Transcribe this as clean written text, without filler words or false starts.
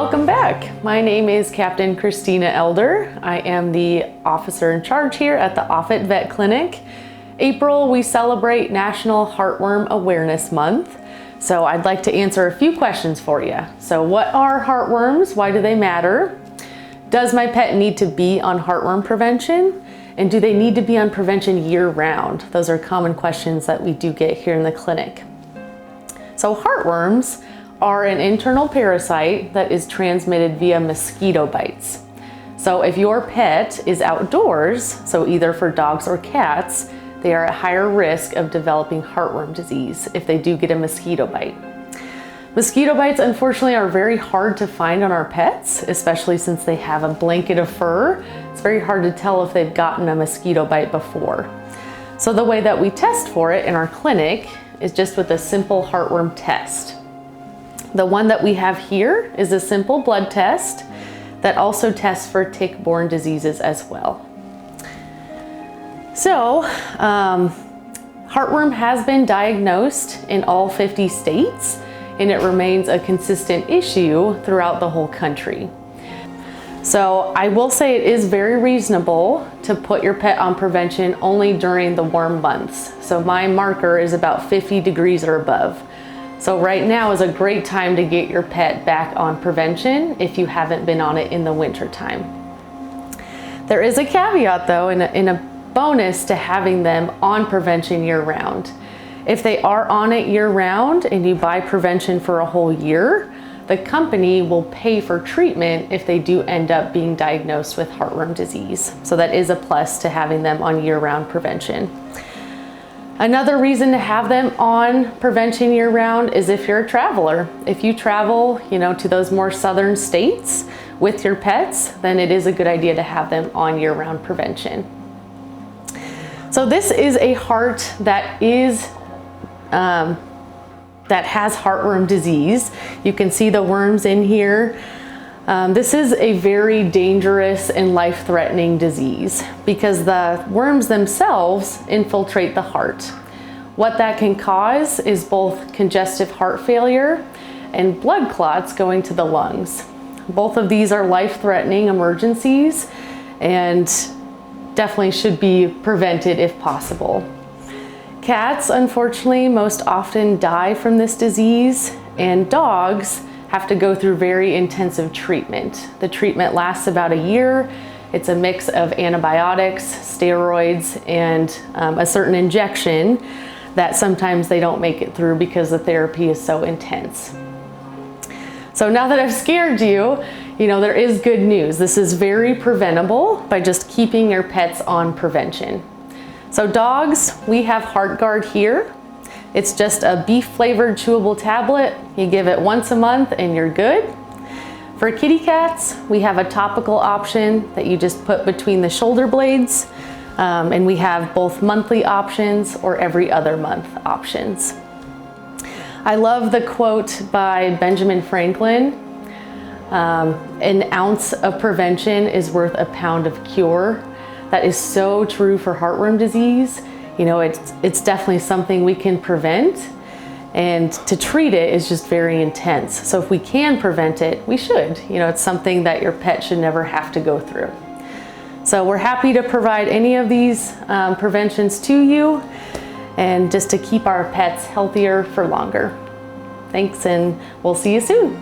welcome back. My name is Captain Christina Elder. I am the officer in charge here at the Offutt Vet Clinic. April, we celebrate National Heartworm Awareness Month. So I'd like to answer a few questions for you. So what are heartworms? Why do they matter? Does my pet need to be on heartworm prevention? And do they need to be on prevention year-round? Those are common questions that we do get here in the clinic. So heartworms are an internal parasite that is transmitted via mosquito bites. So if your pet is outdoors, so either for dogs or cats, they are at higher risk of developing heartworm disease if they do get a mosquito bite. Mosquito bites, unfortunately, are very hard to find on our pets, especially since they have a blanket of fur. It's very hard to tell if they've gotten a mosquito bite before. So the way that we test for it in our clinic is just with a simple heartworm test. The one that we have here is a simple blood test that also tests for tick-borne diseases as well. So, heartworm has been diagnosed in all 50 states, and it remains a consistent issue throughout the whole country. So I will say it is very reasonable to put your pet on prevention only during the warm months. So my marker is about 50 degrees or above. So right now is a great time to get your pet back on prevention if you haven't been on it in the winter time. There is a caveat though, in a bonus to having them on prevention year-round. If they are on it year-round and you buy prevention for a whole year, the company will pay for treatment if they do end up being diagnosed with heartworm disease. So that is a plus to having them on year-round prevention. Another reason to have them on prevention year-round is if you're a traveler. If you travel, to those more southern states with your pets, then it is a good idea to have them on year-round prevention. So this is a heart that is that has heartworm disease. You can see the worms in here. This is a very dangerous and life-threatening disease because the worms themselves infiltrate the heart. What that can cause is both congestive heart failure and blood clots going to the lungs. Both of these are life-threatening emergencies and definitely should be prevented if possible. Cats, unfortunately, most often die from this disease, and dogs have to go through very intensive treatment. The treatment lasts about a year. It's a mix of antibiotics, steroids, and a certain injection that sometimes they don't make it through because the therapy is so intense. So now that I've scared you, there is good news. This is very preventable by just keeping your pets on prevention. So dogs, we have HeartGuard here. It's just a beef-flavored chewable tablet. You give it once a month and you're good. For kitty cats, we have a topical option that you just put between the shoulder blades. And we have both monthly options or every other month options. I love the quote by Benjamin Franklin, an ounce of prevention is worth a pound of cure. That is so true for heartworm disease. It's definitely something we can prevent, and to treat it is just very intense. So if we can prevent it, we should. It's something that your pet should never have to go through. So we're happy to provide any of these preventions to you, and just to keep our pets healthier for longer. Thanks, and we'll see you soon.